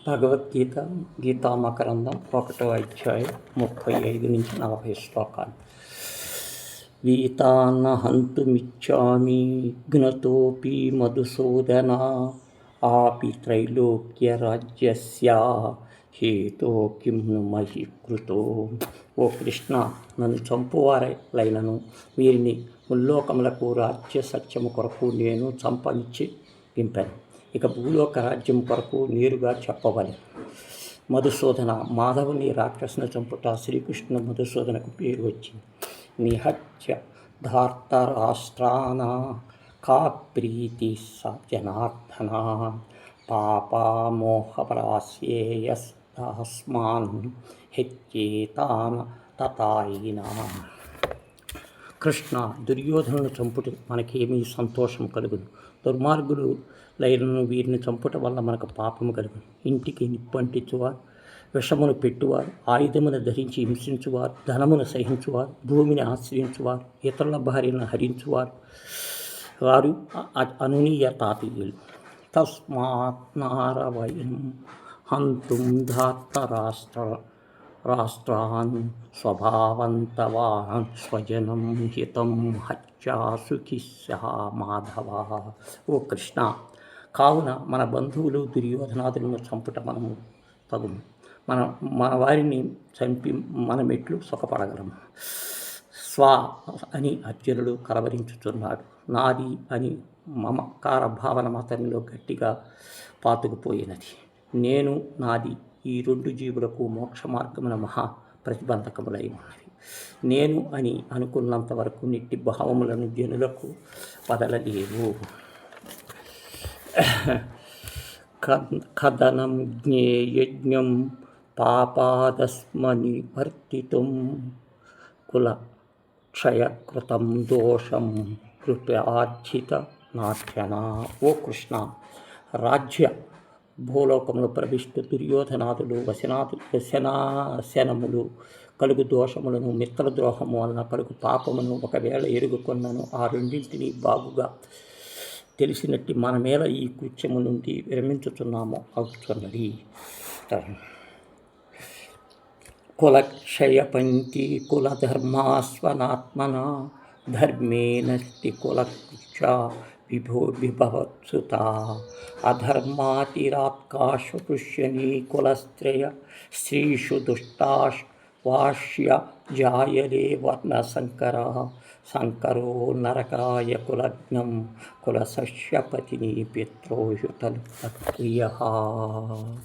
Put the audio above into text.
భగవద్గీత గీతామకరందం 1వ అధ్యాయం 35 నుంచి 40 శ్లోకాలు. వీతాన్న హంతుమిచ్చామి జ్ఞతోపి మధుసూదన ఆపి త్రైలోక్యరాజ్యస్య హేతో కిం ను మహి కృతో. ఓ కృష్ణ, నన్ను చంపువారైనను వీరిని ముల్లోకములకు రాజ్య సత్యము కొరకు నేను చంపనిచ్చి దింపాను. ఇక భూలోక రాజ్యం కొరకు నేరుగా చెప్పవలె. మధుసూదన, మాధవుని రాక్షసుని చంపుట శ్రీకృష్ణ మధుసూదనకు పేరు వచ్చింది. నిహత్య ధార్తరాష్ట్రాన కా ప్రీతి స జనార్దన పాపామోహపరాశ్యేయస్మాన్ హెచ్చేతాన తతాయినా. కృష్ణ, దుర్యోధనుని చంపుట మనకేమీ సంతోషం కలుగును. దుర్మార్గులు లైలను వీరిని చంపుట వల్ల మనకు పాపము కలుగును. ఇంటికి నిప్పంటించువారు, విషమును పెట్టువారు, ఆయుధమును ధరించి హింసించువారు, ధనమును సహించువారు, భూమిని ఆశ్రయించువారు, ఇతరుల భార్యను హరించువారు వారు అనునీయ తాతీయులు. తస్మాత్ నారవయం హంతుం రాష్ట్రాన్ స్వభావంతవాన్ స్వజనం హితం హత్యా సుఖిస్య మాధవ. ఓ కృష్ణ, కావున మన బంధువులు దుర్యోధనాదులను చంపుట మనము తగును. మన వారిని చంపి మనమెట్లు సుఖపడగలము. స్వ అని అర్జునుడు కలవరించుచున్నాడు. నాది అని మమకార భావన అతనిలో గట్టిగా పాతుకుపోయినది. నేను నాది ఈ రెండు జీవులకు మోక్ష మార్గమున మహా ప్రతిబంధకములై ఉన్నవి. నేను అని అనుకున్నంత వరకు నిట్టి భావములను జనులకు వదలలేవు. కథనం జ్ఞేయజ్ఞం పాపాదస్మనివర్తితుం కులక్షయకృతం దోషం కృపార్జిత నాట్యన. ఓ కృష్ణ, రాజ్య భూలోకంలో ప్రవిష్టు దుర్యోధనాదులు వశనాశనములు కలుగు దోషములను, మిత్రద్రోహము వలన కలుగు పాపమును ఒకవేళ ఎరుగుకొన్నను ఆ రెండింటినీ బాగుగా తెలిసినట్టు మన మీద ఈ కృత్యము నుండి విరమించుచున్నాము అవుతున్నది. కులక్షయపంచి కులధర్మాస్వనాత్మన ధర్మేణస్తి కులకృత్య విభవత్సుత అధర్మాతిరాత్కాశు పుష్యనీ కులస్త్రయ స్త్రీషు దుష్టాశ్వాస్య జాయలే వర్ణశంకర శంకరో నరకాయ కులజ్ఞం కులసస్య పతిని పిత్రోషు తల్ప్రియ.